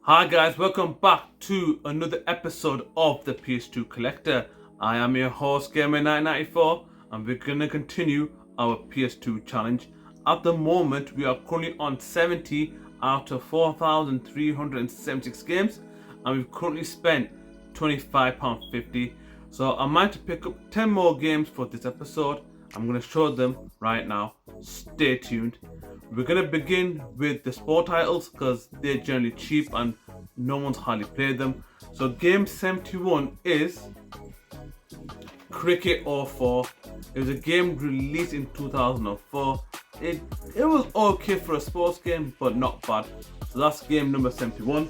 Hi guys, welcome back to another episode of the PS2 Collector. I am your host Gamer994 and we're gonna continue our PS2 challenge. At the moment we are currently on 70 out of 4,376 games and we've currently spent £25.50. So I might pick up 10 more games for this episode. I'm gonna show them right now. Stay tuned. We're gonna begin with the sport titles because they're generally cheap and no one's hardly played them. So game 71 is Cricket 04. It was a game released in 2004. It was okay for a sports game, but not bad. So that's game number 71.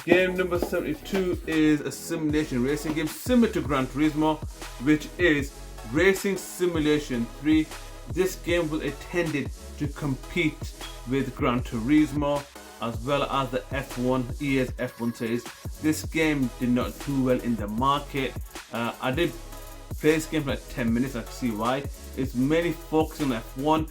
Game number 72 is a simulation racing game similar to Gran Turismo, which is Racing Simulation 3. This game was intended to compete with Gran Turismo as well as the F1, EA's F1 series. This game did not do well in the market. I did play this game for like 10 minutes. I can see why. It's mainly focusing on F1.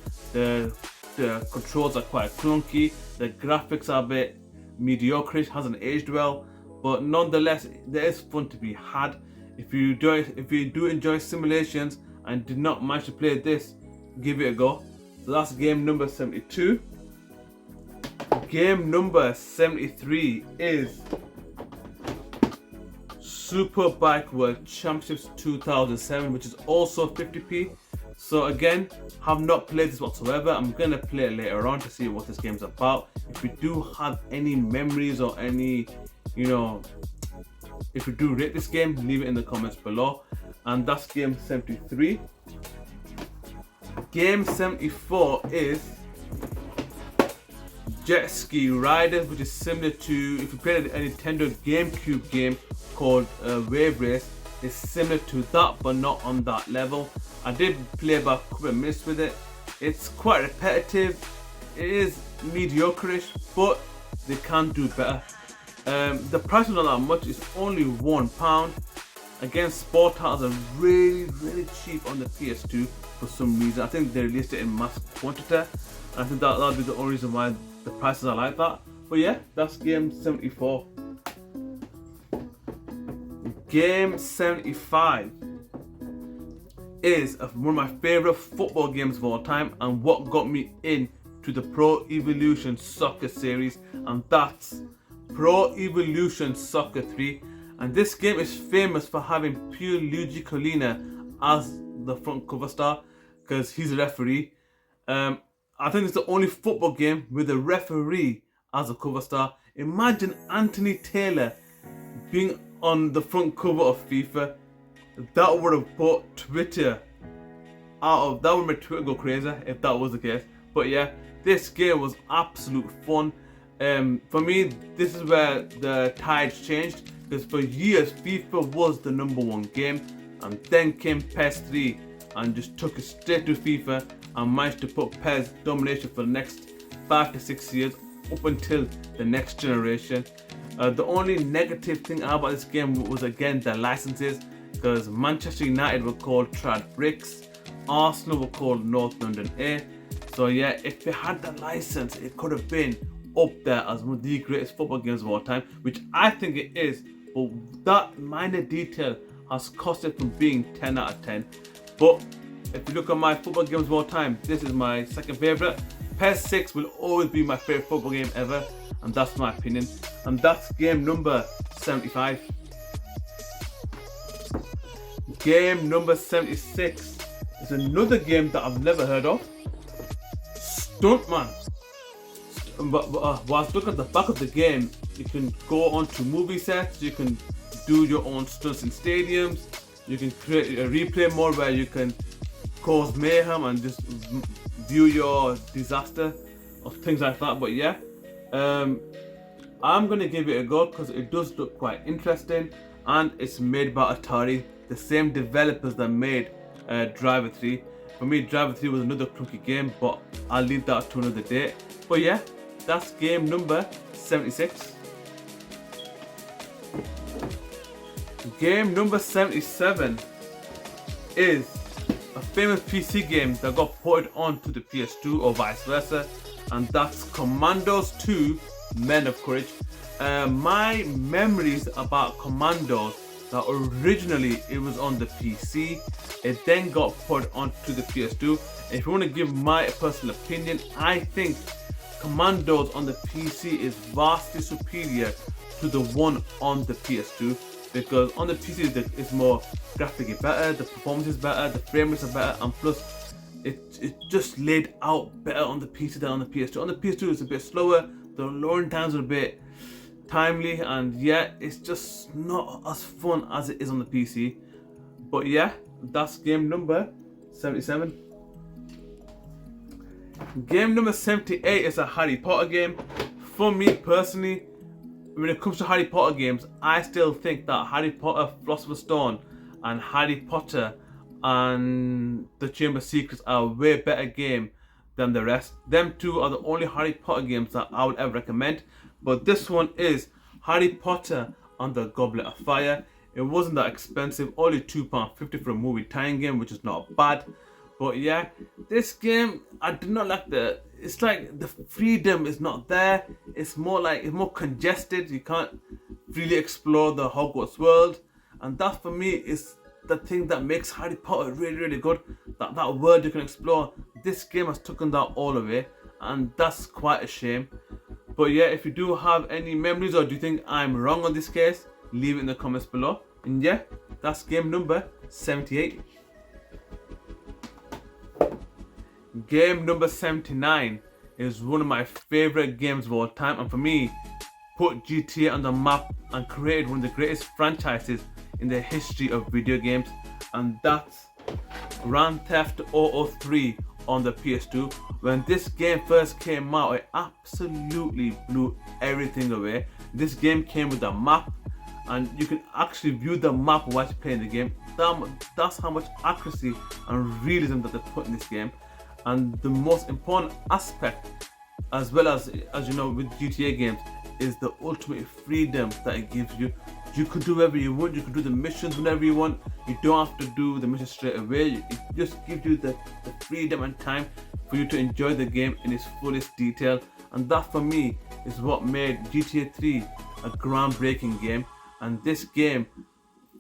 The controls are quite clunky. The graphics are a bit mediocre. It hasn't aged well, but nonetheless, there is fun to be had. If you do enjoy simulations and did not manage to play this, give it a go. So that's game number 72. Game number 73 is Superbike World Championships 2007, which is also 50p. So again, have not played this whatsoever. I'm gonna play it later on to see what this game's about. If you do have any memories or any, if you do rate this game, leave it in the comments below. And that's game 73. Game 74 is Jet Ski Riders, which is similar to, if you played a Nintendo GameCube game called Wave Race, it's similar to that but not on that level. I did play about a couple of minutes with it. It's quite repetitive, it is mediocre-ish, but they can do better. The price is not that much, it's only £1. Again, sport titles are really cheap on the PS2 for some reason. I think they released it in mass quantity. I think that'll be the only reason why the prices are like that. But yeah, that's game 74. Game 75 is one of my favorite football games of all time and what got me into the Pro Evolution Soccer series, and that's Pro Evolution Soccer 3. And this game is famous for having Pierluigi Collina as the front cover star because he's a referee. I think it's the only football game with a referee as a cover star. Imagine Anthony Taylor being on the front cover of FIFA. That would have put Twitter that would make Twitter go crazy if that was the case. But yeah, this game was absolute fun. For me, this is where the tides changed, because for years FIFA was the #1 game, and then came PES 3 and just took it straight to FIFA and managed to put PES domination for the next 5 to 6 years up until the next generation. The only negative thing about this game was again the licenses, because Manchester United were called Trad Bricks, Arsenal were called North London A. So yeah, if they had the license, it could have been up there as one of the greatest football games of all time, which I think it is, but that minor detail has cost it from being 10 out of 10. But if you look at my football games of all time, this is my second favourite. PES 6 will always be my favourite football game ever, and that's my opinion. And that's game number 75. Game number 76 is another game that I've never heard of. Stuntman. But whilst looking at the back of the game, you can go onto movie sets, you can do your own stunts in stadiums, you can create a replay mode where you can cause mayhem and just view your disaster or things like that. But yeah, I'm gonna give it a go because it does look quite interesting, and it's made by Atari, the same developers that made Driver 3. For me, Driver 3 was another clunky game, but I'll leave that to another day. But yeah, that's game number 76. Game number 77 is a famous PC game that got ported onto the PS2 or vice versa, and that's Commandos 2 Men of Courage. My memories about Commandos, that originally it was on the PC, it then got put onto the PS2. If you want to give my personal opinion, I think Commandos on the PC is vastly superior to the one on the PS2, because on the PC it's more graphically better, the performance is better, the frame rates are better, and plus it just laid out better on the PC than on the PS2. On the PS2 it's a bit slower, the loading times are a bit timely, and yeah, it's just not as fun as it is on the PC. But yeah, that's game number 77. Game number 78 is a Harry Potter game. For me personally, when it comes to Harry Potter games, I still think that Harry Potter Philosopher's Stone and Harry Potter and the Chamber of Secrets are a way better game than the rest. Them two are the only Harry Potter games that I would ever recommend. But this one is Harry Potter and the Goblet of Fire. It wasn't that expensive, only £2.50 for a movie tie-in game, which is not bad. But yeah, this game, I did not like it's like the freedom is not there. It's more congested. You can't really explore the Hogwarts world. And that for me is the thing that makes Harry Potter really, really good. That world you can explore. This game has taken that all away, and that's quite a shame. But yeah, if you do have any memories or do you think I'm wrong on this case, leave it in the comments below. And yeah, that's game number 78. Game number 79 is one of my favorite games of all time, and for me, put GTA on the map and created one of the greatest franchises in the history of video games, and that's Grand Theft Auto 3 on the PS2. When this game first came out, it absolutely blew everything away. This game came with a map, and you can actually view the map while you're playing the game. That's how much accuracy and realism that they put in this game. And the most important aspect, as well as you know with GTA games, is the ultimate freedom that it gives you. You could do whatever you want, you could do the missions whenever you want. You don't have to do the missions straight away. It just gives you the freedom and time for you to enjoy the game in its fullest detail. And that for me is what made GTA 3 a groundbreaking game. And this game,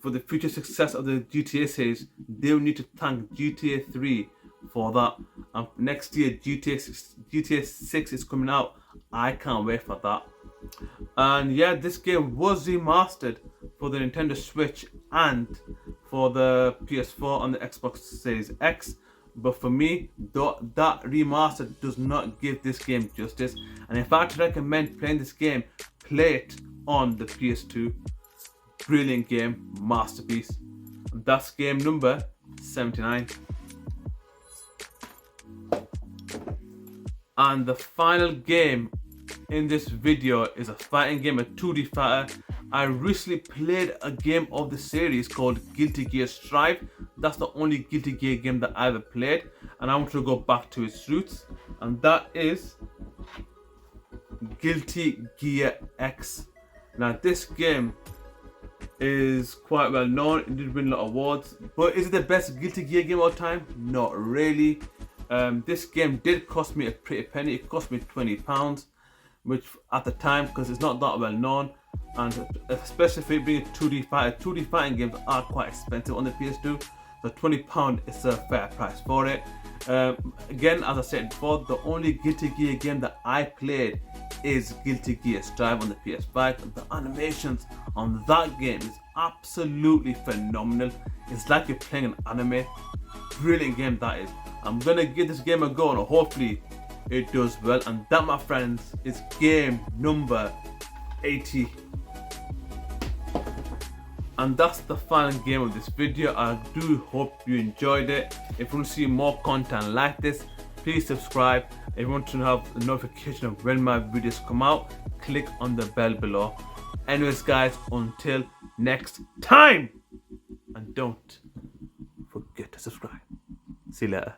for the future success of the GTA series, they will need to thank GTA 3 for that. And next year GTA 6 is coming out. I can't wait for that. And yeah, this game was remastered for the Nintendo Switch and for the PS4 and the Xbox Series X. But for me, that remaster does not give this game justice. And if I had to recommend playing this game, play it on the PS2. Brilliant game, masterpiece. And that's game number 79. And the final game in this video is a fighting game, a 2D fighter. I recently played a game of the series called Guilty Gear Strive. That's the only Guilty Gear game that I ever played, and I want to go back to its roots, and that is Guilty Gear X. Now this game is quite well known. It did win a lot of awards, but is it the best Guilty Gear game of all time? Not really. This game did cost me a pretty penny. It cost me £20, which at the time, because it's not that well known, and especially for it being a 2D fighter, 2D fighting games are quite expensive on the PS2, so £20 is a fair price for it. Again, as I said before, the only Guilty Gear game that I played is Guilty Gear Strive on the PS5. And the animations on that game is absolutely phenomenal. It's like you're playing an anime. Brilliant game that is. I'm gonna give this game a go, and hopefully it does well. And that, my friends, is game number 80. And that's the final game of this video. I do hope you enjoyed it. If you want to see more content like this, please subscribe. If you want to have a notification of when my videos come out, click on the bell below. Anyways guys, until next time, and don't forget to subscribe. See you later.